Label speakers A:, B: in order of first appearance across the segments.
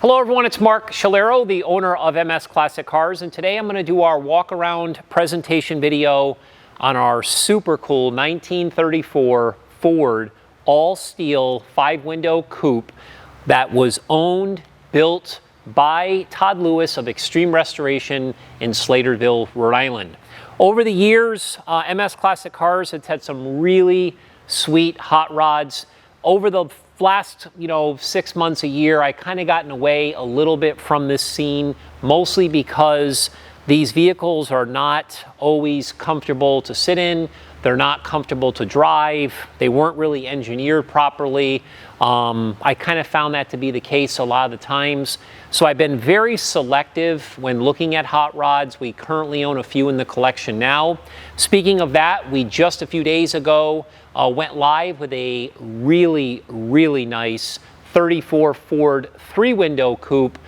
A: Hello everyone, it's Mark Shalero, the owner of MS Classic Cars, and today I'm going to do our walk-around presentation video on our super cool 1934 Ford all-steel 5-window coupe that was owned, built by Todd Lewis of Xtreme Restoration in Slatersville, Rhode Island. Over the years, MS Classic Cars has had some really sweet hot rods. Over the last 6 months, a year, I kind of gotten away a little bit from this scene, mostly because these vehicles are not always comfortable to sit in. They're not comfortable to drive. They weren't really engineered properly. I kind of found that to be the case a lot of the times. So I've been very selective when looking at hot rods. We currently own a few in the collection now. Speaking of that, we just a few days ago went live with a really nice 34 Ford 3-window coupe.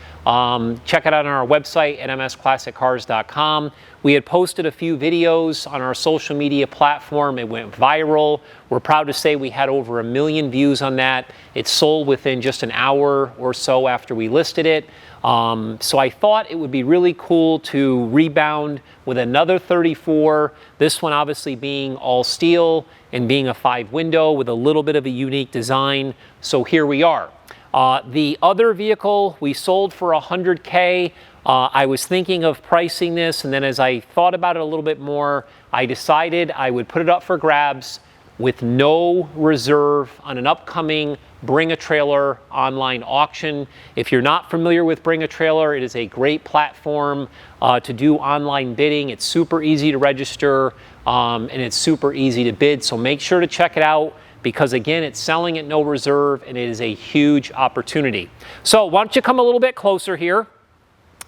A: Check it out on our website at msclassiccars.com. We had posted a few videos on our social media platform. It went viral. We're proud to say we had over 1 million views on that. It sold within just an hour or so after we listed it. So I thought it would be really cool to rebound with another 34. This one obviously being all steel and being a 5-window with a little bit of a unique design. So here we are. The other vehicle we sold for $100K. I was thinking of pricing this, and then as I thought about it a little bit more, I decided I would put it up for grabs with no reserve on an upcoming Bring a Trailer online auction. If you're not familiar with Bring a Trailer, it is a great platform to do online bidding. It's super easy to register and it's super easy to bid, so make sure to check it out, because again, it's selling at no reserve and it is a huge opportunity. So why don't you come a little bit closer here?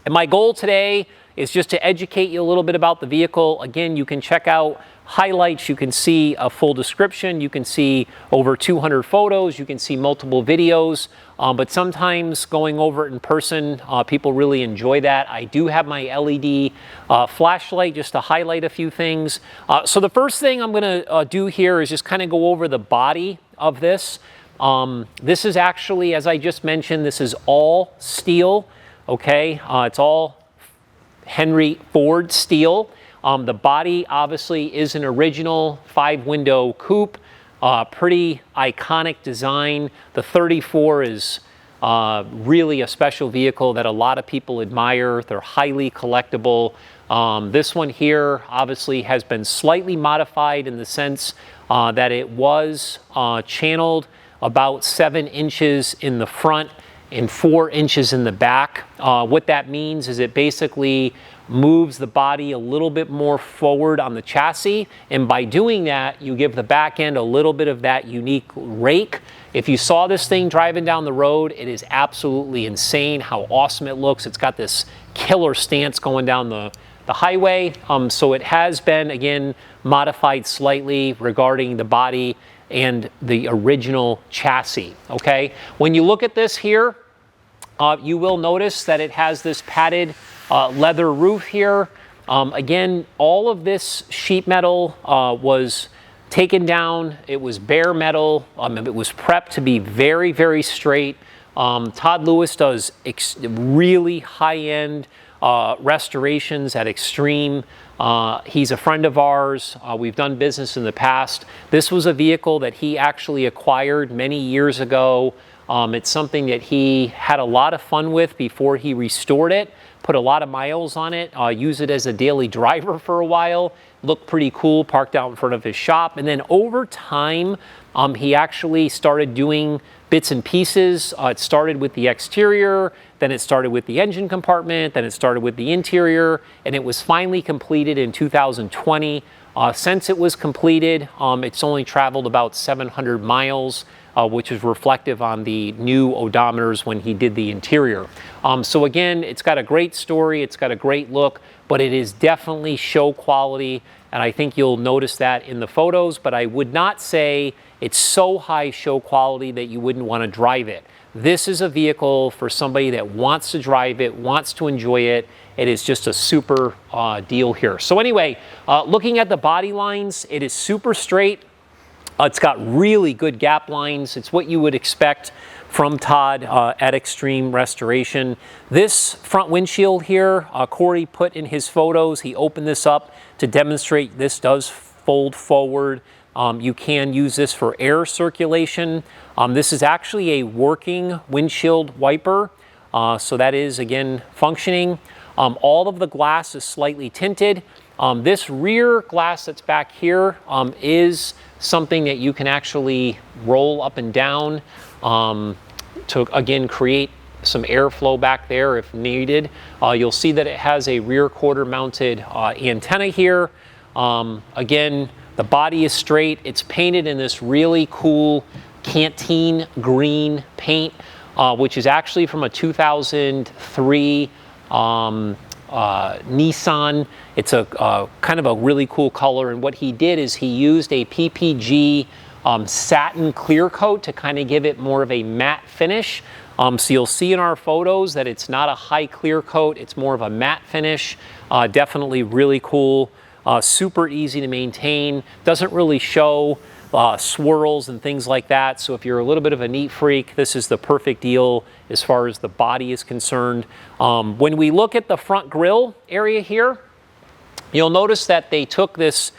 A: And my goal today is just to educate you a little bit about the vehicle. Again, you can check out highlights, you can see a full description, you can see over 200 photos, you can see multiple videos, but sometimes going over it in person, people really enjoy that. I do have my LED flashlight just to highlight a few things. So the first thing I'm gonna do here is just kind of go over the body of this. This is actually, as I just mentioned, this is all steel, okay? It's all Henry Ford steel. The body obviously is an original 5-window coupe, pretty iconic design. The 34 is really a special vehicle that a lot of people admire. They're highly collectible. This one here obviously has been slightly modified in the sense that it was channeled about 7 inches in the front and 4 inches in the back. What that means is it basically moves the body a little bit more forward on the chassis, and by doing that, you give the back end a little bit of that unique rake. If you saw this thing driving down the road, it is absolutely insane how awesome it looks. It's got this killer stance going down the highway. So it has been, again, modified slightly regarding the body and the original chassis, okay? When you look at this here, you will notice that it has this padded leather roof here. Again, all of this sheet metal was taken down. It was bare metal. It was prepped to be very straight. Todd Lewis does really high-end restorations at Xtreme. He's a friend of ours. We've done business in the past. This was a vehicle that he actually acquired many years ago. It's something that he had a lot of fun with before he restored it, put a lot of miles on it, used it as a daily driver for a while, looked pretty cool, parked out in front of his shop. And then over time, he actually started doing bits and pieces. It started with the exterior, then it started with the engine compartment, then it started with the interior, and it was finally completed in 2020. Since it was completed, it's only traveled about 700 miles, which is reflective on the new odometers when he did the interior. So again, it's got a great story, it's got a great look, but it is definitely show quality, and I think you'll notice that in the photos, but I would not say it's so high show quality that you wouldn't want to drive it. This is a vehicle for somebody that wants to drive it, wants to enjoy it. It is just a super deal here. So anyway, looking at the body lines, it is super straight. It's got really good gap lines. It's what you would expect from Todd at Xtreme Restoration. This front windshield here, Corey put in his photos. He opened this up to demonstrate this does fold forward. You can use this for air circulation. This is actually a working windshield wiper. So that is, again, functioning. All of the glass is slightly tinted. This rear glass that's back here is something that you can actually roll up and down to, again, create some airflow back there if needed. You'll see that it has a rear quarter mounted antenna here. Again, the body is straight. It's painted in this really cool canteen green paint, which is actually from a 2003 Nissan. It's a kind of a really cool color, and what he did is he used a PPG satin clear coat to kind of give it more of a matte finish. So you'll see in our photos that it's not a high clear coat, it's more of a matte finish. Definitely really cool, super easy to maintain, doesn't really show swirls and things like that. So if you're a little bit of a neat freak, this is the perfect deal as far as the body is concerned. When we look at the front grille area here, you'll notice that they took this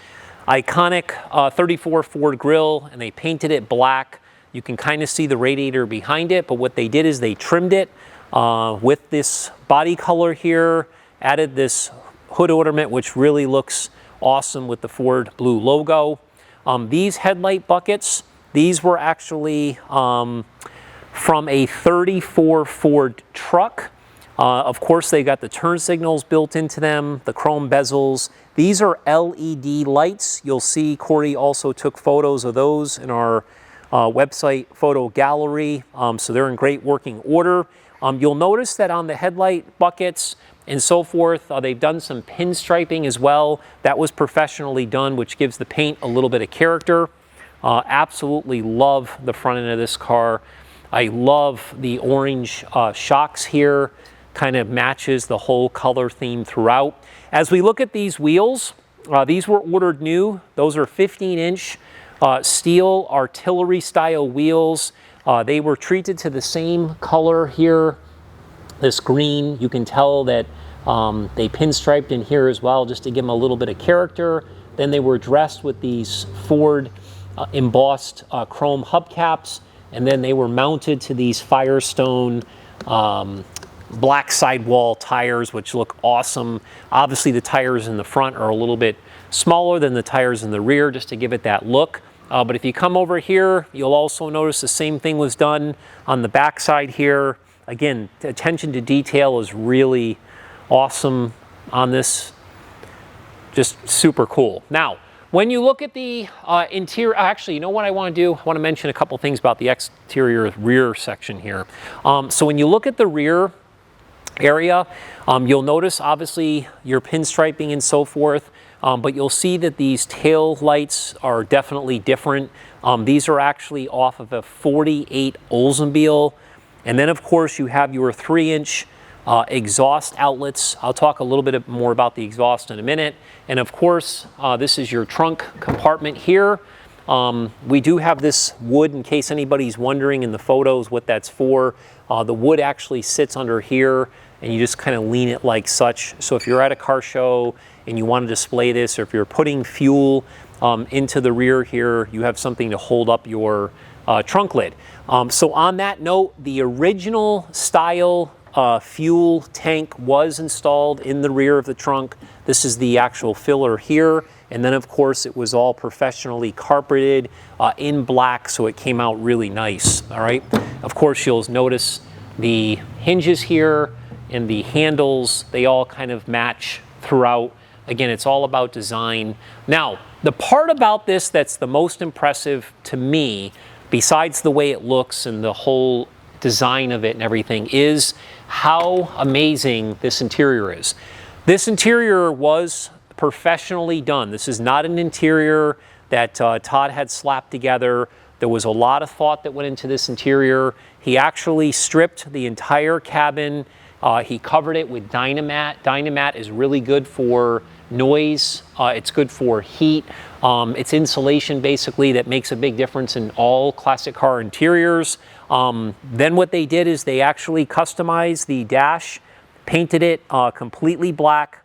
A: iconic 34 Ford grille and they painted it black. You can kind of see the radiator behind it, but what they did is they trimmed it with this body color here, added this hood ornament, which really looks awesome with the Ford blue logo. These headlight buckets, these were actually from a 34 Ford truck. Of course, they got the turn signals built into them, the chrome bezels. These are LED lights. You'll see Corey also took photos of those in our website photo gallery. So they're in great working order. You'll notice that on the headlight buckets and so forth, they've done some pinstriping as well. That was professionally done, which gives the paint a little bit of character. Absolutely love the front end of this car. I love the orange shocks here. Kind of matches the whole color theme throughout. As we look at these wheels, these were ordered new. Those are 15-inch steel artillery style wheels. They were treated to the same color here, this green. You can tell that they pinstriped in here as well just to give them a little bit of character. Then they were dressed with these Ford embossed chrome hubcaps, and then they were mounted to these Firestone black sidewall tires, which look awesome. Obviously the tires in the front are a little bit smaller than the tires in the rear just to give it that look. But if you come over here, you'll also notice the same thing was done on the back side here. Again, attention to detail is really awesome on this. Just super cool. Now, when you look at the interior, actually, you know what I want to do? I want to mention a couple things about the exterior rear section here. So when you look at the rear area, you'll notice obviously your pinstriping and so forth, but you'll see that these tail lights are definitely different. These are actually off of a 48 Oldsmobile. And then of course you have your 3-inch exhaust outlets. I'll talk a little bit more about the exhaust in a minute. And of course, this is your trunk compartment here. We do have this wood, in case anybody's wondering in the photos what that's for. The wood actually sits under here, and you just kind of lean it like such. So if you're at a car show and you want to display this, or if you're putting fuel into the rear here, you have something to hold up your trunk lid. So on that note, the original style fuel tank was installed in the rear of the trunk. This is the actual filler here. And then of course it was all professionally carpeted in black, so it came out really nice, all right? Of course you'll notice the hinges here and the handles, they all kind of match throughout. Again, it's all about design. Now, the part about this that's the most impressive to me, besides the way it looks and the whole design of it and everything, is how amazing this interior is. This interior was professionally done. This is not an interior that Todd had slapped together. There was a lot of thought that went into this interior. He actually stripped the entire cabin. He covered it with Dynamat. Dynamat is really good for noise. It's good for heat. It's insulation basically that makes a big difference in all classic car interiors. Then what they did is they actually customized the dash, painted it completely black.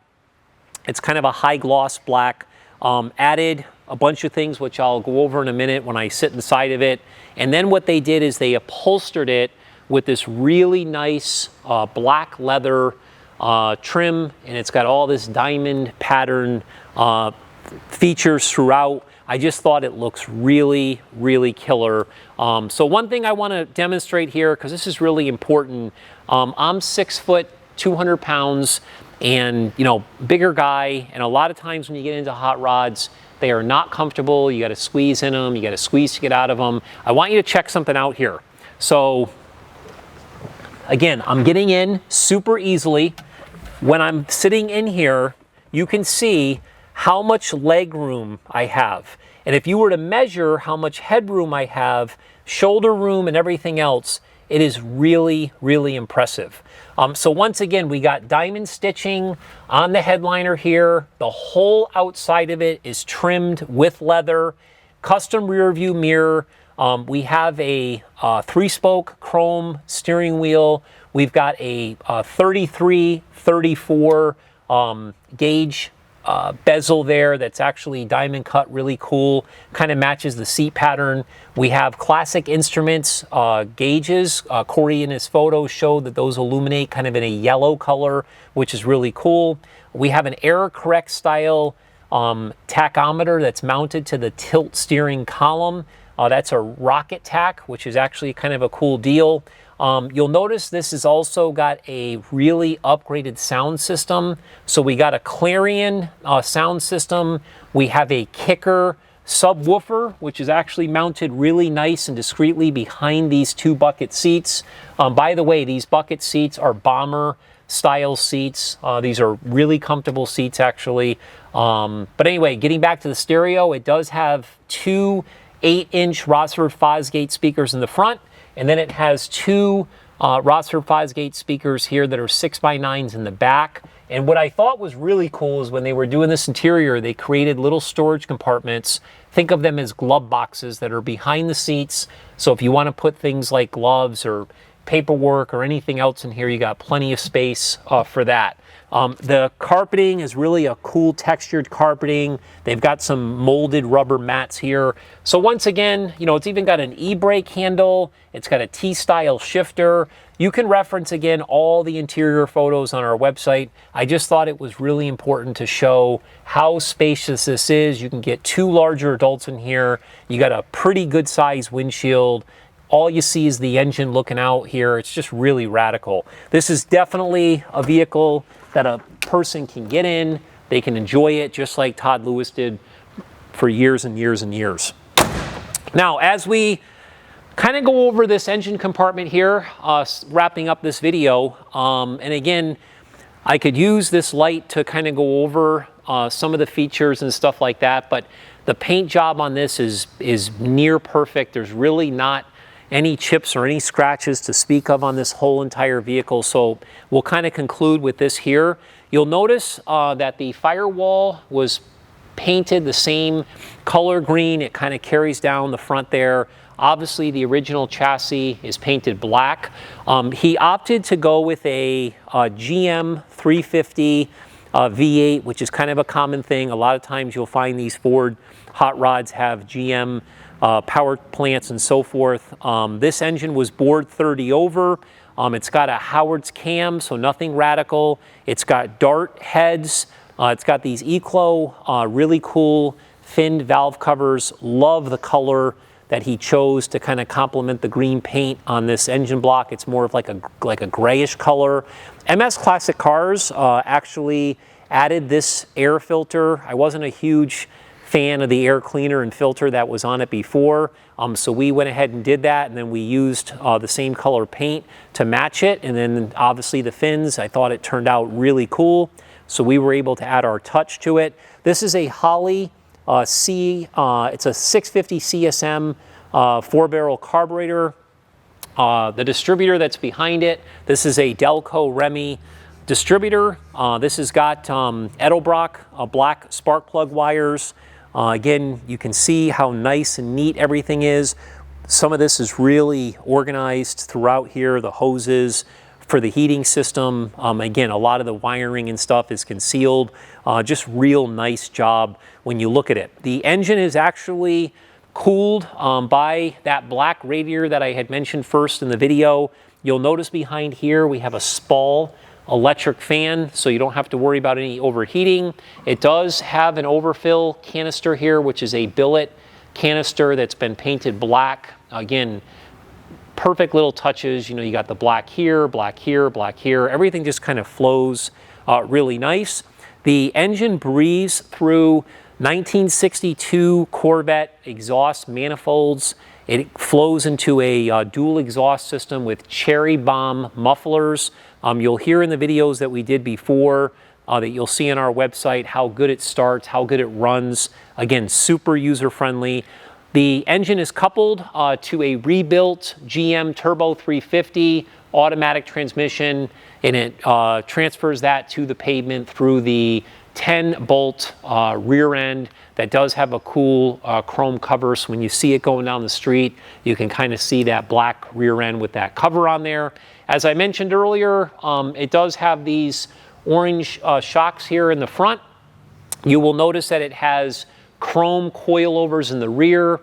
A: It's kind of a high gloss black. Added a bunch of things, which I'll go over in a minute when I sit inside of it. And then what they did is they upholstered it with this really nice black leather trim, and it's got all this diamond pattern features throughout. I just thought it looks really, really killer. So one thing I want to demonstrate here, because this is really important, I'm 6 foot, 200 pounds, and you know, bigger guy, and a lot of times when you get into hot rods, they are not comfortable. You got to squeeze in them, you got to squeeze to get out of them. I want you to check something out here. So again, I'm getting in super easily. When I'm sitting in here, you can see how much leg room I have. And if you were to measure how much headroom I have, shoulder room and everything else, it is really, really impressive. So once again, we got diamond stitching on the headliner here. The whole outside of it is trimmed with leather, custom rear view mirror. We have a 3-spoke chrome steering wheel. We've got a 33-34 gauge bezel there that's actually diamond cut, really cool, kind of matches the seat pattern. We have classic instruments, gauges. Corey in his photos showed that those illuminate kind of in a yellow color, which is really cool. We have an error correct style tachometer that's mounted to the tilt steering column. That's a rocket tack, which is actually kind of a cool deal. You'll notice this has also got a really upgraded sound system. So we got a Clarion sound system. We have a Kicker subwoofer, which is actually mounted really nice and discreetly behind these 2 bucket seats. By the way, these bucket seats are bomber style seats. These are really comfortable seats actually. But anyway, getting back to the stereo, it does have 2 8-inch Rossford Fosgate speakers in the front, and then it has 2 Rossford Fosgate speakers here that are 6x9s in the back. And what I thought was really cool is when they were doing this interior, they created little storage compartments. Think of them as glove boxes that are behind the seats. So if you want to put things like gloves or paperwork or anything else in here, you got plenty of space for that. The carpeting is really a cool textured carpeting. They've got some molded rubber mats here. So once again, you know, it's even got an e-brake handle. It's got a T-style shifter. You can reference again all the interior photos on our website. I just thought it was really important to show how spacious this is. You can get 2 larger adults in here. You got a pretty good sized windshield. All you see is the engine looking out here. It's just really radical. This is definitely a vehicle that a person can get in. They can enjoy it just like Todd Lewis did for years and years and years. Now, as we kind of go over this engine compartment here, wrapping up this video, and again, I could use this light to kind of go over some of the features and stuff like that, but the paint job on this is near perfect. There's really not any chips or any scratches to speak of on this whole entire vehicle. So we'll kind of conclude with this here. You'll notice that the firewall was painted the same color green. It kind of carries down the front there. Obviously the original chassis is painted black. He opted to go with a GM 350 V8, which is kind of a common thing. A lot of times you'll find these Ford hot rods have GM power plants and so forth. This engine was bored 30 over. It's got a Howard's cam, so nothing radical. It's got dart heads. It's got these Eclo, really cool finned valve covers. Love the color that he chose to kind of complement the green paint on this engine block. It's more of like a grayish color. MS Classic Cars actually added this air filter. I wasn't a huge fan of the air cleaner and filter that was on it before. So we went ahead and did that, and then we used the same color paint to match it. And then obviously the fins, I thought it turned out really cool. So we were able to add our touch to it. This is a Holley it's a 650 CSM 4-barrel carburetor. The distributor that's behind it, this is a Delco Remy distributor. This has got Edelbrock black spark plug wires. Again, you can see how nice and neat everything is. Some of this is really organized throughout here, the hoses for the heating system. Again, a lot of the wiring and stuff is concealed. Just real nice job when you look at it. The engine is actually cooled by that black radiator that I had mentioned first in the video. You'll notice behind here we have a Spall electric fan, so you don't have to worry about any overheating. It does have an overfill canister here, which is a billet canister that's been painted black. Again, perfect little touches. You know, you got the black here, black here, black here. Everything just kind of flows really nice. The engine breathes through 1962 Corvette exhaust manifolds. It flows into a dual exhaust system with cherry bomb mufflers. You'll hear in the videos that we did before that you'll see on our website how good it starts, how good it runs. Again, super user-friendly. The engine is coupled to a rebuilt GM Turbo 350 automatic transmission, and it transfers that to the pavement through the 10-bolt rear end that does have a cool chrome cover. So when you see it going down the street, you can kind of see that black rear end with that cover on there. As I mentioned earlier, it does have these orange shocks here in the front. You will notice that it has chrome coilovers in the rear.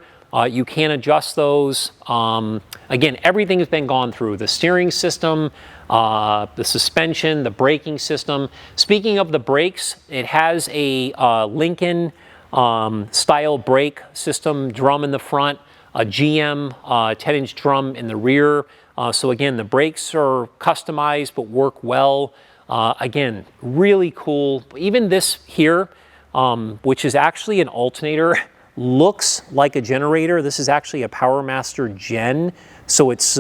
A: You can adjust those. Again, everything has been gone through. The steering system, the suspension, the braking system. Speaking of the brakes, it has a Lincoln style brake system, drum in the front, a GM 10-inch drum in the rear. So again, the brakes are customized but work well. Again, really cool. Even this here, which is actually an alternator, looks like a generator. This is actually a PowerMaster Gen, so it's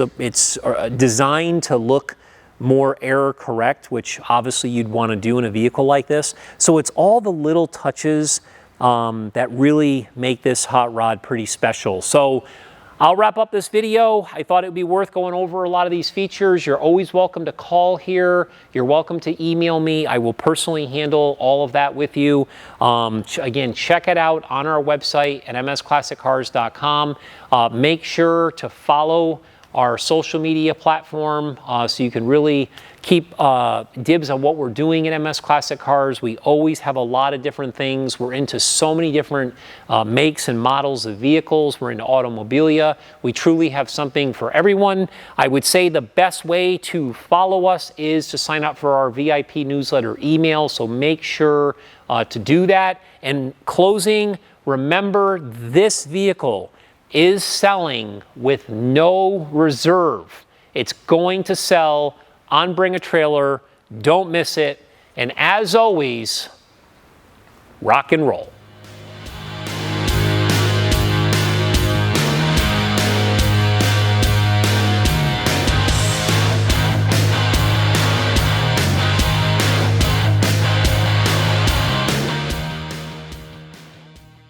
A: designed to look more error correct, which obviously you'd want to do in a vehicle like this. So it's all the little touches that really make this hot rod pretty special. So I'll wrap up this video. I thought it would be worth going over a lot of these features. You're always welcome to call here. You're welcome to email me. I will personally handle all of that with you. Again, check it out on our website at msclassiccars.com. Make sure to follow our social media platform so you can really keep dibs on what we're doing at MS Classic Cars. We always have a lot of different things. We're into so many different makes and models of vehicles. We're into automobilia. We truly have something for everyone. I would say the best way to follow us is to sign up for our VIP newsletter email, so make sure to do that. And closing, remember this vehicle is selling with no reserve. It's going to sell on Bring a Trailer. Don't miss it. And as always, rock and roll.